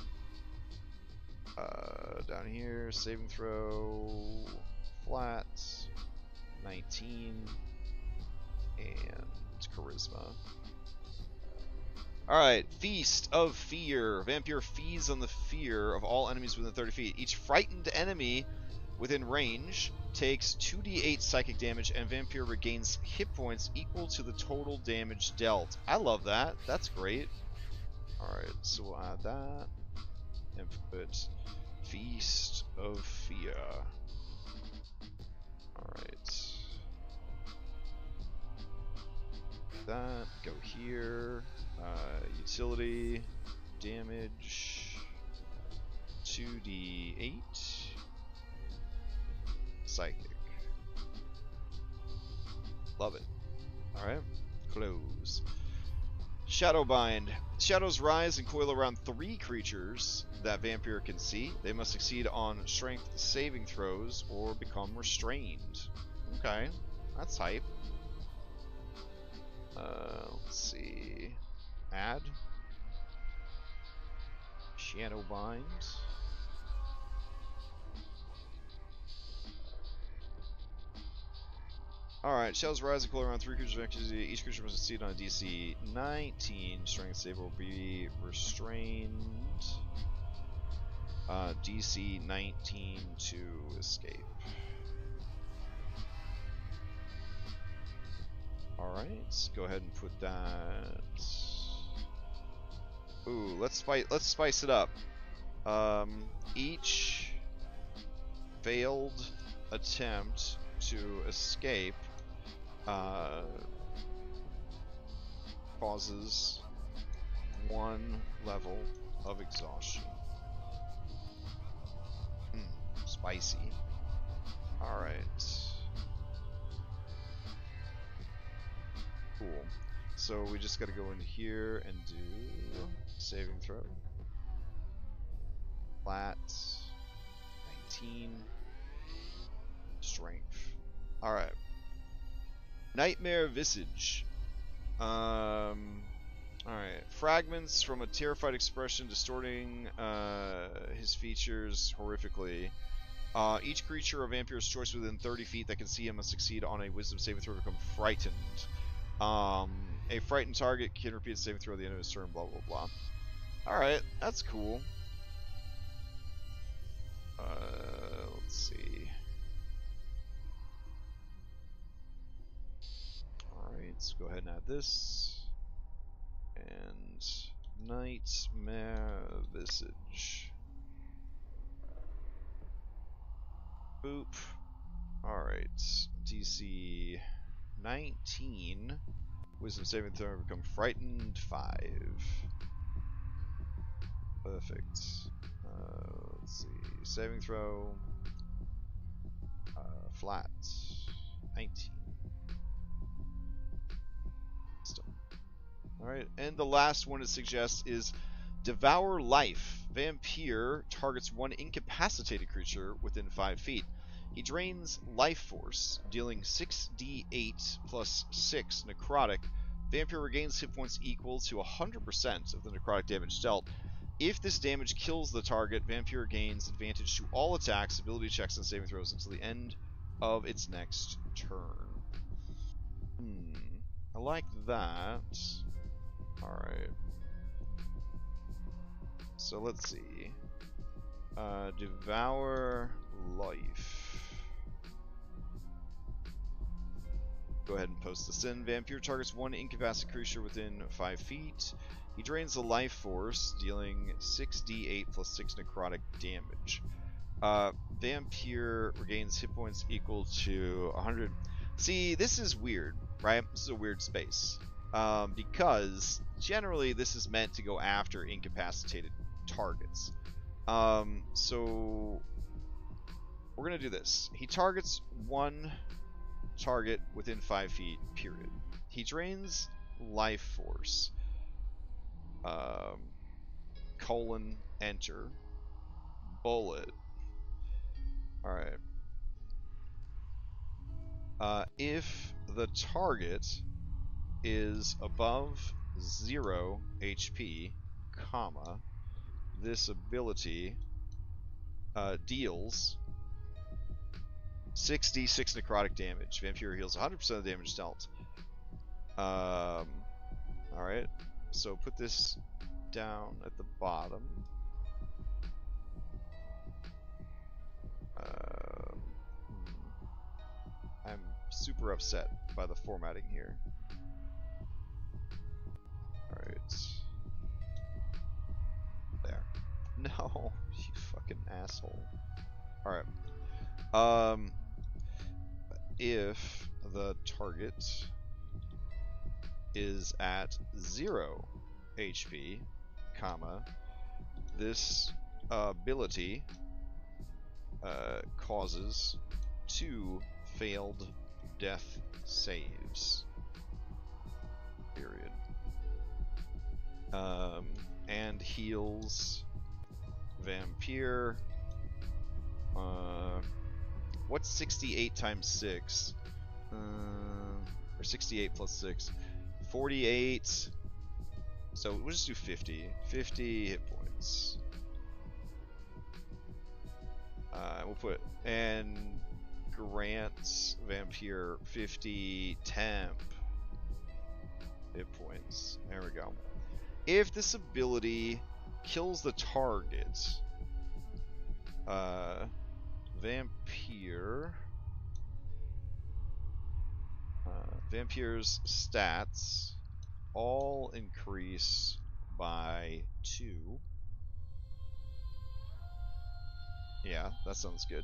Down here, saving throw, flat, 19, and charisma. Alright, Feast of Fear. Vampire feeds on the fear of all enemies within 30 feet. Each frightened enemy within range takes 2d8 psychic damage, and Vampire regains hit points equal to the total damage dealt. I love that. That's great. Alright, so we'll add that. And put Feast of Fear. Alright. That, go here. Utility, damage, 2d8, psychic. Love it. Alright, close. Shadowbind. Shadows rise and coil around 3 creatures that Vampire can see. They must succeed on strength saving throws or become restrained. Okay, that's hype. Let's see. Add. Shadow Bind. Alright, shells rise and cool around 3 creatures of activity. Each creature must succeed on a DC 19. Strength save will be restrained. DC 19 to escape. Alright, go ahead and put that. Ooh, let's spice it up. Each failed attempt to escape causes 1 level of exhaustion. Spicy. Alright. Cool. So we just gotta go in here and do saving throw. Flat. 19. Strength. Alright. Nightmare Visage. Alright. Fragments from a terrified expression distorting his features horrifically. Each creature or vampire's choice within 30 feet that can see him must succeed on a wisdom saving throw to become frightened. A frightened target can repeat the saving throw at the end of his turn, blah blah blah. Alright, that's cool. Let's see. Alright, let's go ahead and add this. And Nightmare Visage. Boop. Alright, DC 19. Wisdom saving throw become frightened 5. Perfect. Let's see. Saving throw. Flat. 19. Alright, and the last one it suggests is Devour Life. Vampire targets 1 incapacitated creature within 5 feet. He drains life force, dealing 6d8 plus 6 necrotic. Vampire regains hit points equal to 100% of the necrotic damage dealt. If this damage kills the target, Vampire gains advantage to all attacks, ability checks, and saving throws until the end of its next turn. I like that. Alright. So let's see. Devour Life. Go ahead and post this in. Vampire targets 1 incapacitated creature within 5 feet. He drains the life force, dealing 6d8 plus 6 necrotic damage. Vampire regains hit points equal to 100. See, this is weird, right? This is a weird space. Because generally this is meant to go after incapacitated targets. So we're going to do this. He targets 1 target within 5 feet, period. He drains life force. Enter. Bullet. Alright. If the target is above 0 HP, comma, this ability deals 6d6 necrotic damage. Vampire heals 100% of the damage dealt. Alright, so put this down at the bottom. I'm super upset by the formatting here. Alright. There. No, you fucking asshole. Alright. If the target is at 0 HP, comma, this ability causes 2 failed death saves. Period. And heals Vampire. What's 68 times 6? Or 68 plus 6. 48. So we'll just do 50. 50 hit points. We'll put, and grants Vampire 50 temp hit points. There we go. If this ability kills the target, Vampire's stats all increase by 2. Yeah, that sounds good.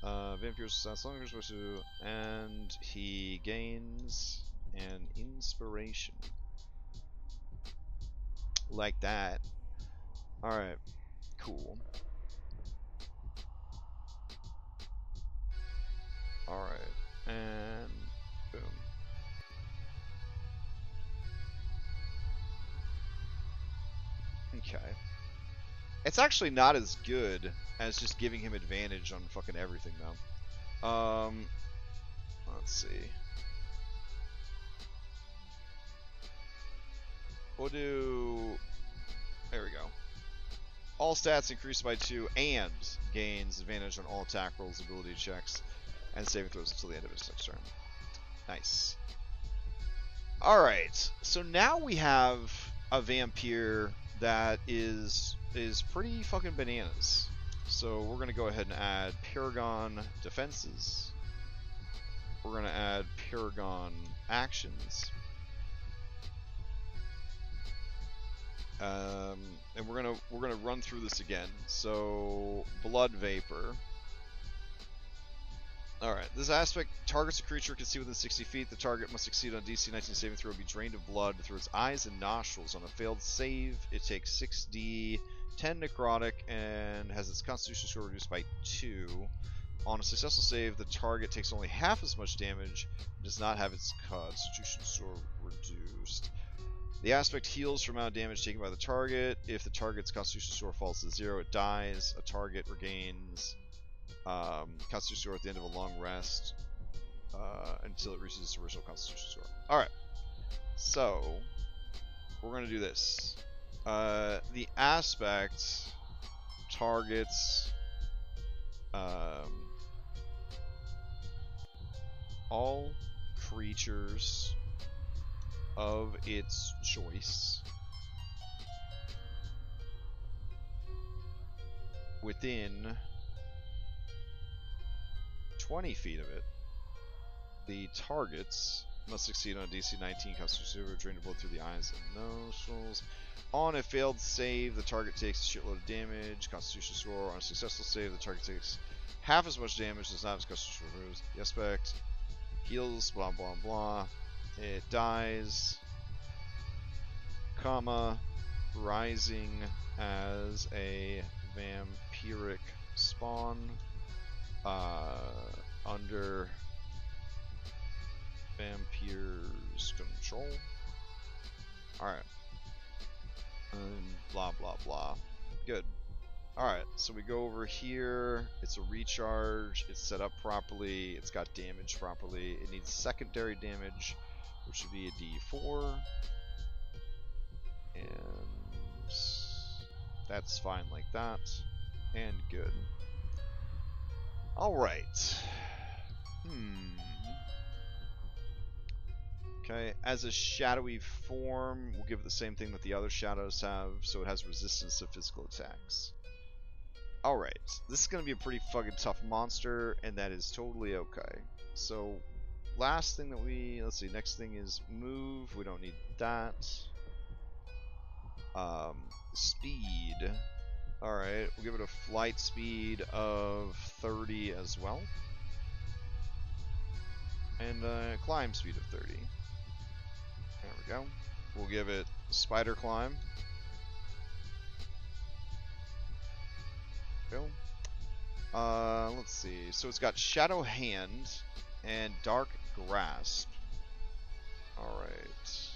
Vampire's stats all increase by 2, and he gains an inspiration. Like that. Alright, cool. Alright, and boom. Okay. It's actually not as good as just giving him advantage on fucking everything, though. Let's see. We'll do... There we go. All stats increased by 2 and gains advantage on all attack rolls, ability checks, and saving throws until the end of his next turn. Nice. Alright, so now we have a vampire that is pretty fucking bananas. So we're going to go ahead and add Paragon defenses. We're going to add Paragon actions. And we're gonna run through this again. So blood vapor. Alright, this aspect targets a creature can see within 60 feet. The target must succeed on DC 19 saving throw, be drained of blood through its eyes and nostrils. On a failed save, it takes 6d, 10 necrotic, and has its constitution score reduced by 2. On a successful save, the target takes only half as much damage and does not have its constitution score reduced. The aspect heals for amount of damage taken by the target. If the target's constitution score falls to 0, it dies. A target regains constitution score at the end of a long rest until it reaches its original constitution score. Alright, so we're going to do this. The aspect targets all creatures of its choice within 20 feet of it. The targets must succeed on a DC 19 constitution save, drain blood through the eyes and nostrils. On a failed save, the target takes a shitload of damage. Constitution score. On a successful save, the target takes half as much damage. Does not have its constitution reduced. The aspect heals. Blah blah blah. It dies. Comma. Rising as a vampiric spawn. Under vampire's control. Alright. Blah blah blah. Good. Alright, so we go over here. It's a recharge. It's set up properly. It's got damage properly. It needs secondary damage, which would be a D4. And that's fine like that. And good. Alright. Okay, as a shadowy form, we'll give it the same thing that the other shadows have, so it has resistance to physical attacks. Alright, this is going to be a pretty fucking tough monster, and that is totally okay. So, last thing that let's see, next thing is move, we don't need that. Speed. Alright, we'll give it a flight speed of 30 as well. And climb speed of 30. There we go. We'll give it spider climb. Go. Let's see. So it's got shadow hand and dark grasp. Alright.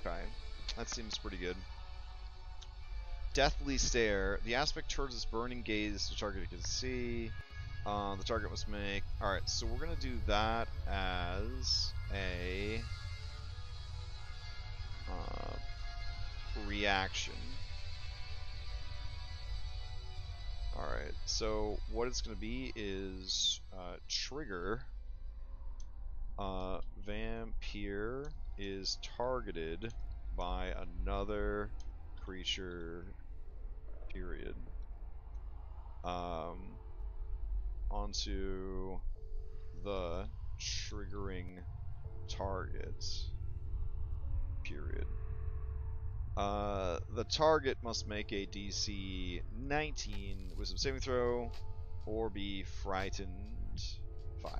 Okay. That seems pretty good. Deathly stare. The aspect turns its burning gaze to target it can see. The target must make... Alright, so we're going to do that as a reaction. Alright, so what it's going to be is trigger. Vampire is targeted by another creature, period. Onto the triggering target, period. The target must make a DC 19 wisdom saving throw or be frightened 5.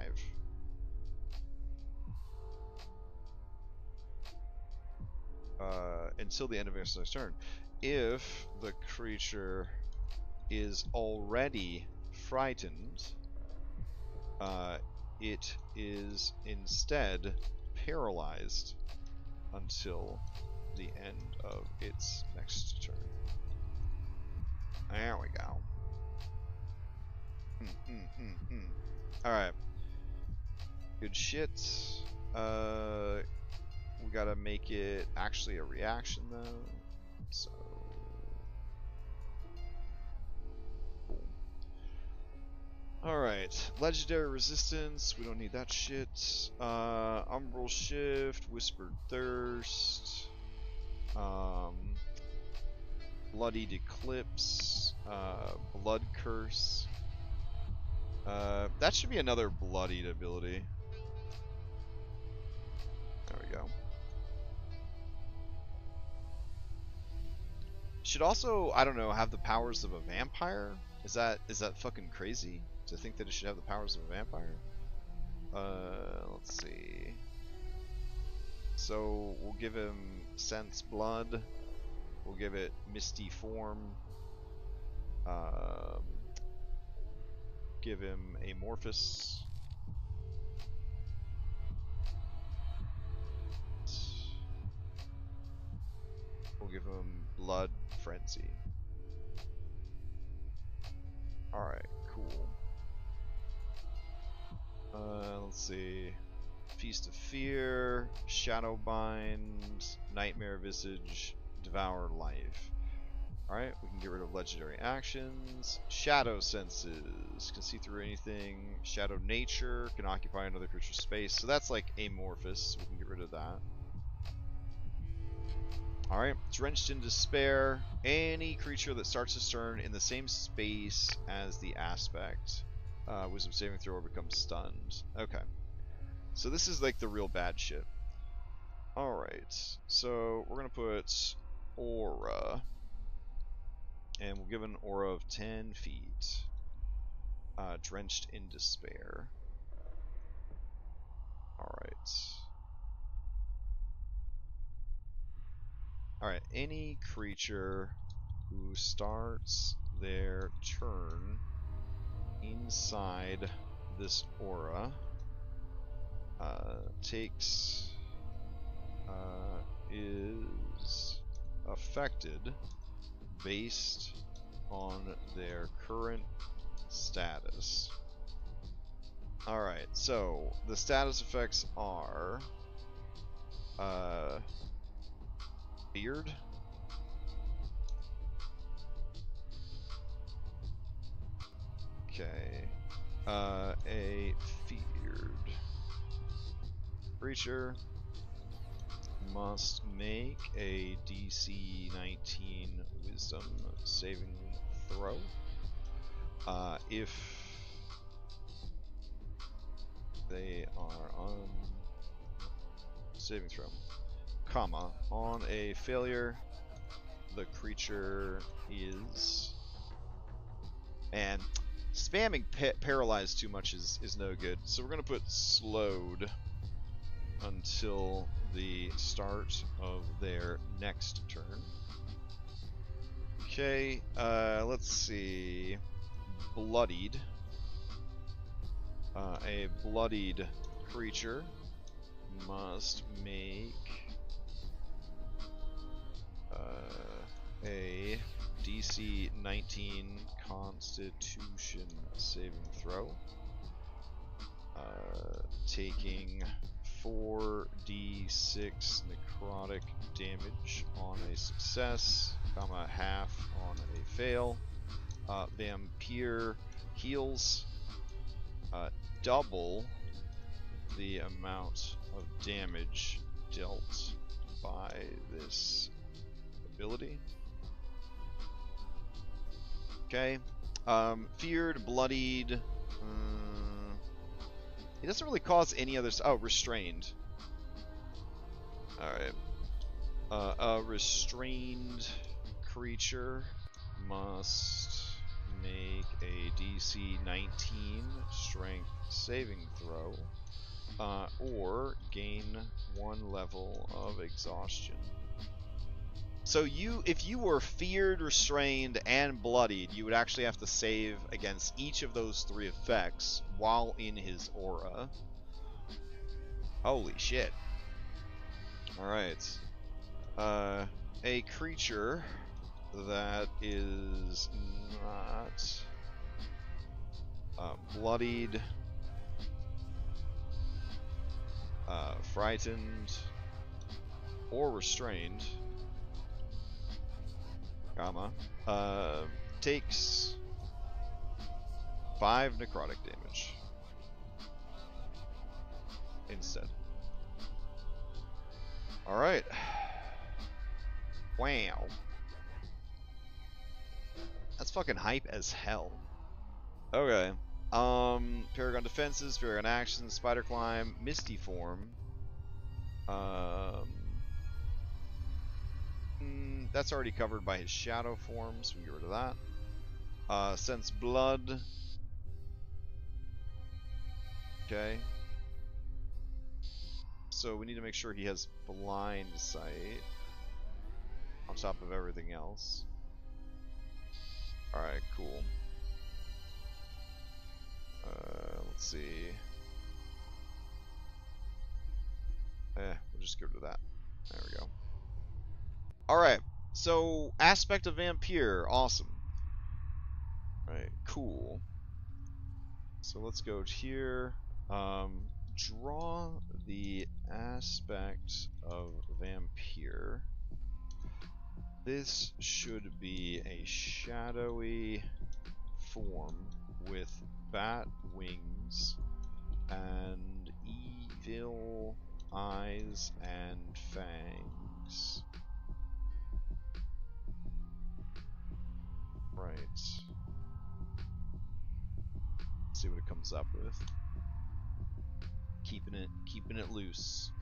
Until the end of its next turn. If the creature is already frightened, it is instead paralyzed until the end of its next turn. There we go. Alright. Good shit. We gotta make it actually a reaction though. So cool. Alright. Legendary resistance. We don't need that shit. Umbral shift, whispered thirst. Bloodied eclipse. Blood curse. That should be another bloodied ability. There we go. Should also, I don't know, have the powers of a vampire? Is that fucking crazy to think that it should have the powers of a vampire? Let's see. So we'll give him sense blood. We'll give it misty form. Give him amorphous. We'll give him blood frenzy. Alright, cool. Let's see. Feast of Fear, Shadowbind, Nightmare Visage, Devour Life. Alright, we can get rid of legendary actions. Shadow Senses, can see through anything. Shadow Nature, can occupy another creature's space. So that's like amorphous, we can get rid of that. Alright, Drenched in Despair. Any creature that starts its turn in the same space as the aspect. Wisdom saving throw or becomes stunned. Okay. So this is like the real bad shit. Alright, so we're going to put Aura. And we'll give an aura of 10 feet. Drenched in Despair. Alright. Alright, any creature who starts their turn inside this aura takes is affected based on their current status. Alright, so the status effects are Beard, okay, a feared creature must make a DC 19 Wisdom saving throw. If they are on saving throw, comma, on a failure, the creature is, and spamming paralyzed too much is no good. So we're gonna put slowed until the start of their next turn. Okay, let's see. Bloodied. A bloodied creature must make a DC DC 19 Constitution saving throw. Taking 4d6 necrotic damage on a success, comma, half on a fail. Vampire heals double the amount of damage dealt by this ability. Okay. Feared, bloodied. He doesn't really cause any other. Oh, restrained. Alright. A restrained creature must make a DC 19 strength saving throw, or gain 1 level of exhaustion. So if you were feared, restrained, and bloodied, you would actually have to save against each of those 3 effects while in his aura. Holy shit. Alright. A creature that is not bloodied, frightened, or restrained, comma, takes 5 necrotic damage instead. Alright. Wow. That's fucking hype as hell. Okay. Paragon defenses, Paragon actions, Spider climb, Misty form. That's already covered by his shadow form, so we get rid of that. Sense blood. Okay. So we need to make sure he has blind sight on top of everything else. Alright, cool. Let's see. We'll just get rid of that. There we go. Alright, so aspect of vampire, awesome. Alright, cool. So let's go here. Draw the aspect of vampire. This should be a shadowy form with bat wings and evil eyes and fangs. Right. Let's see what it comes up with. Keeping it loose.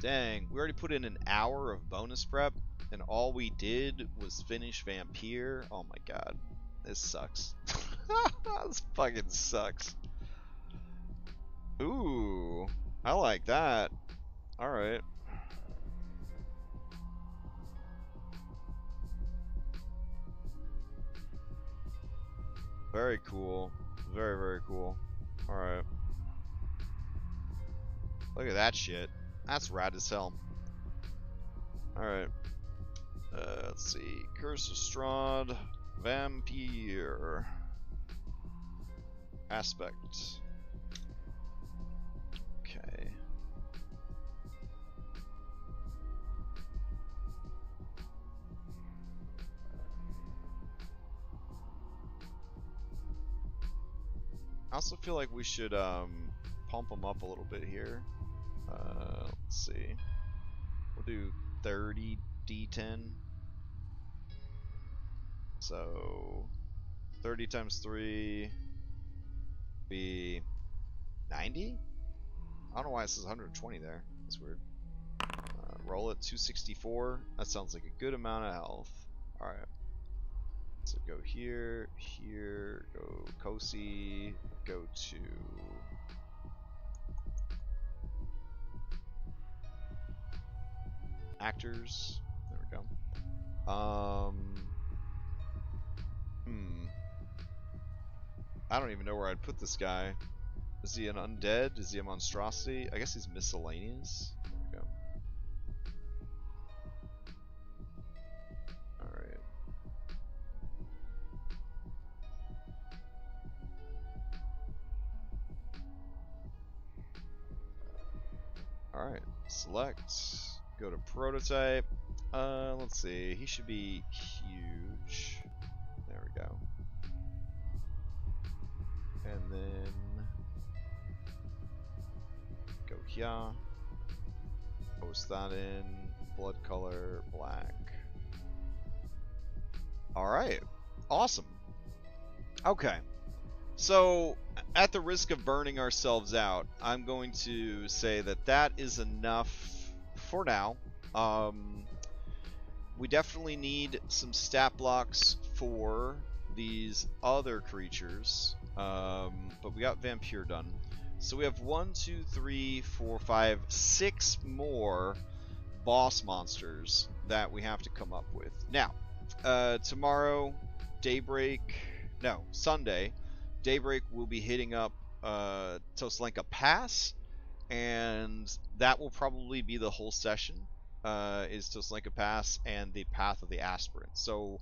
Dang, we already put in an hour of bonus prep, and all we did was finish Vampire. Oh my god. This sucks. This fucking sucks. Ooh, I like that. Alright. Very cool. Very, very cool. Alright. Look at that shit. That's rad as hell. Alright. Let's see. Curse of Strahd. Vampire. Aspect. Okay. I also feel like we should pump them up a little bit here. Let's see. We'll do 30 D10. So 30 times 3 be 90? I don't know why it says 120 there. That's weird. Roll it 264. That sounds like a good amount of health. Alright. So go here, here, go Kosi, go to actors. There we go. I don't even know where I'd put this guy. Is he an undead? Is he a monstrosity? I guess he's miscellaneous. There we go. Alright, select, go to prototype. Let's see, he should be huge. There we go. And then go here. Post that in, blood color, black. Alright, awesome. Okay, so at the risk of burning ourselves out, I'm going to say that that is enough for now. We definitely need some stat blocks for these other creatures, but we got Vampire done. So we have 1, 2, 3, 4, 5, 6 more boss monsters that we have to come up with. Now, tomorrow, Sunday, Daybreak will be hitting up Toslenka Pass, and that will probably be the whole session, is Toslenka Pass and the Path of the Aspirant. So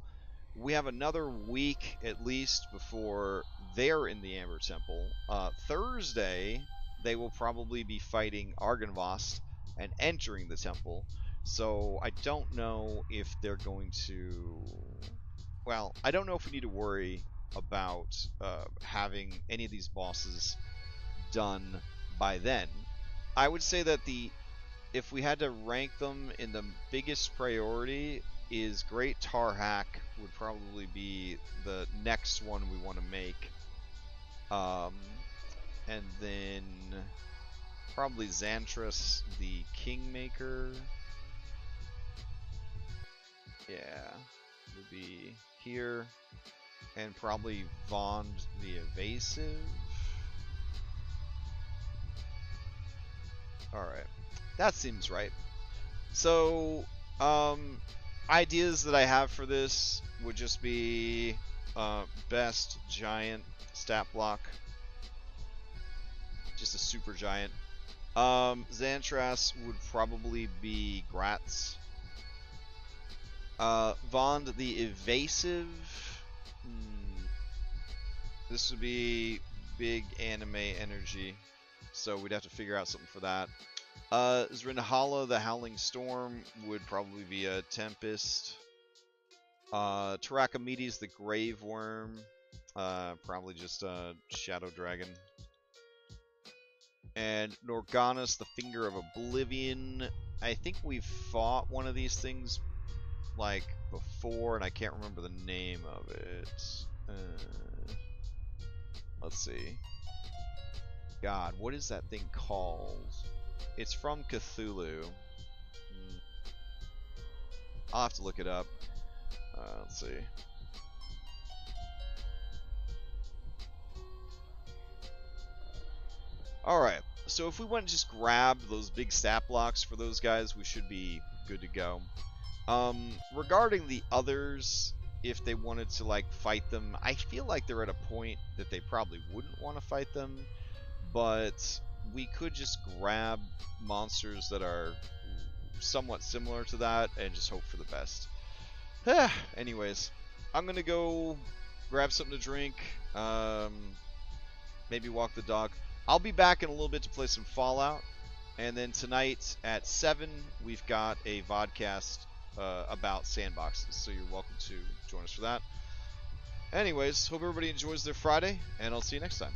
we have another week at least before they're in the Amber Temple. Thursday, they will probably be fighting Argynvost and entering the temple. So I don't know if they're going to... Well, I don't know if we need to worry about having any of these bosses done by then. I would say that if we had to rank them in the biggest priority, is Great Tarhak would probably be the next one we want to make. And then probably Xantras the Kingmaker. Yeah, would be here. And probably Vond the Evasive. Alright, that seems right. So, ideas that I have for this would just be best giant stat block. Just a super giant. Xantras would probably be Gratz. Vond the Evasive. This would be big anime energy, so we'd have to figure out something for that. Zrinhala the Howling Storm would probably be a Tempest. Tarachamedes the Grave Worm, probably just a Shadow Dragon. And Norganus the Finger of Oblivion. I think we've fought one of these things like before, and I can't remember the name of it. Let's see. God, what is that thing called? It's from Cthulhu. I'll have to look it up. Let's see. Alright, so if we went and just grabbed those big stat blocks for those guys, we should be good to go. Regarding the others, if they wanted to like fight them, I feel like they're at a point that they probably wouldn't want to fight them, but we could just grab monsters that are somewhat similar to that and just hope for the best. Anyways, I'm gonna go grab something to drink, maybe walk the dog. I'll be back in a little bit to play some Fallout, and then tonight at 7 we've got a vodcast about sandboxes, so you're welcome to join us for that. Anyways, hope everybody enjoys their Friday, and I'll see you next time.